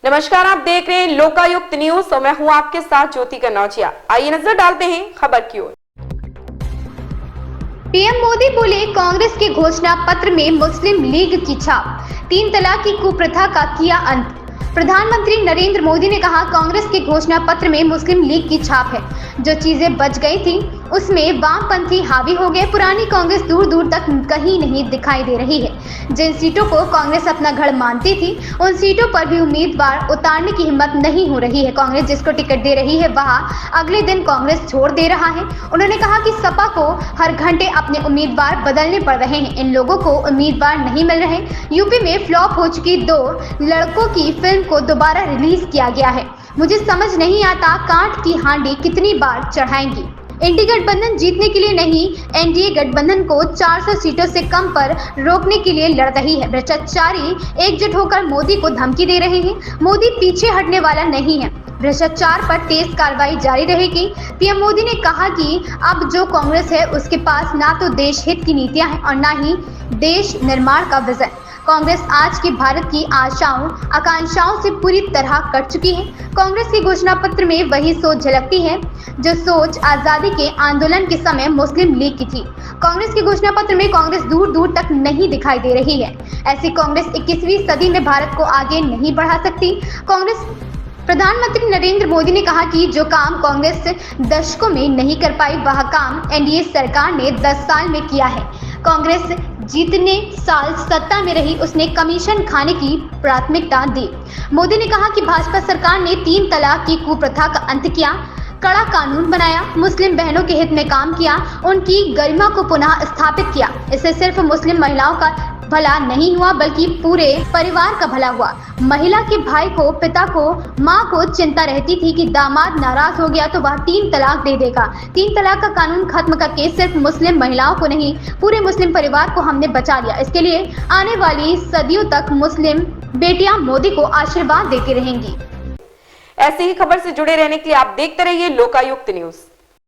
नमस्कार, आप देख रहे हैं लोकायुक्त न्यूज और मैं हूं आपके साथ ज्योति कनौजिया। आइए नजर डालते हैं खबर की ओर। पीएम मोदी बोले, कांग्रेस के घोषणा पत्र में मुस्लिम लीग की छाप, 3 तलाक की कुप्रथा का किया अंत। प्रधानमंत्री नरेंद्र मोदी ने कहा, कांग्रेस के घोषणा पत्र में मुस्लिम लीग की छाप है। जो चीजें बच गई थी उसमें वामपंथी हावी हो गए। पुरानी कांग्रेस दूर दूर तक कहीं नहीं दिखाई दे रही है। जिन सीटों को कांग्रेस अपना गढ़ मानती थी उन सीटों पर भी उम्मीदवार उतारने की हिम्मत नहीं हो रही है। कांग्रेस जिसको टिकट दे रही है वहां अगले दिन कांग्रेस छोड़ दे रहा है। उन्होंने कहा कि सपा को हर घंटे अपने उम्मीदवार बदलने पड़ रहे हैं। इन लोगों को उम्मीदवार नहीं मिल रहे। यूपी में फ्लॉप हो चुकी 2 लड़कों की फिल्म को दोबारा रिलीज किया गया है। मुझे समझ नहीं आता कांट की हांडी कितनी बार चढ़ाएंगी। इंडी गठबंधन जीतने के लिए नहीं, एनडीए गठबंधन को 400 सीटों से कम पर रोकने के लिए लड़ रही है। भ्रष्टाचारी एकजुट होकर मोदी को धमकी दे रहे हैं। मोदी पीछे हटने वाला नहीं है। भ्रष्टाचार पर तेज कार्रवाई जारी रहेगी। पीएम मोदी ने कहा कि अब जो कांग्रेस है उसके पास ना तो देश हित की नीतियां हैं और ना ही देश निर्माण का विजन। कांग्रेस आज की भारत की आशाओं आकांक्षाओं से पूरी तरह कट चुकी है। कांग्रेस के घोषणा पत्र में वही सोच झलकती है जो सोच आजादी के आंदोलन के समय मुस्लिम लीग की थी। कांग्रेस के घोषणा पत्र में कांग्रेस दूर दूर तक नहीं दिखाई दे रही है। ऐसी कांग्रेस 21वीं सदी में भारत को आगे नहीं बढ़ा सकती। कांग्रेस प्रधानमंत्री नरेंद्र मोदी ने कहा कि जो काम कांग्रेस दशकों में नहीं कर पाई वह काम एनडीए सरकार ने 10 साल में किया है। कांग्रेस जितने साल सत्ता में रही उसने कमीशन खाने की प्राथमिकता दी। मोदी ने कहा कि भाजपा सरकार ने 3 तलाक की कुप्रथा का अंत किया, कड़ा कानून बनाया, मुस्लिम बहनों के हित में काम किया, उनकी गरिमा को पुनः स्थापित किया। इससे सिर्फ मुस्लिम महिलाओं का भला नहीं हुआ बल्कि पूरे परिवार का भला हुआ। महिला के भाई को, पिता को, माँ को चिंता रहती थी कि दामाद नाराज हो गया तो वह 3 तलाक दे देगा। 3 तलाक का कानून खत्म करके सिर्फ मुस्लिम महिलाओं को नहीं पूरे मुस्लिम परिवार को हमने बचा लिया। इसके लिए आने वाली सदियों तक मुस्लिम बेटियां मोदी को आशीर्वाद देती रहेंगी। ऐसी ही खबर से जुड़े रहने के लिए आप देखते रहिए लोकायुक्त न्यूज।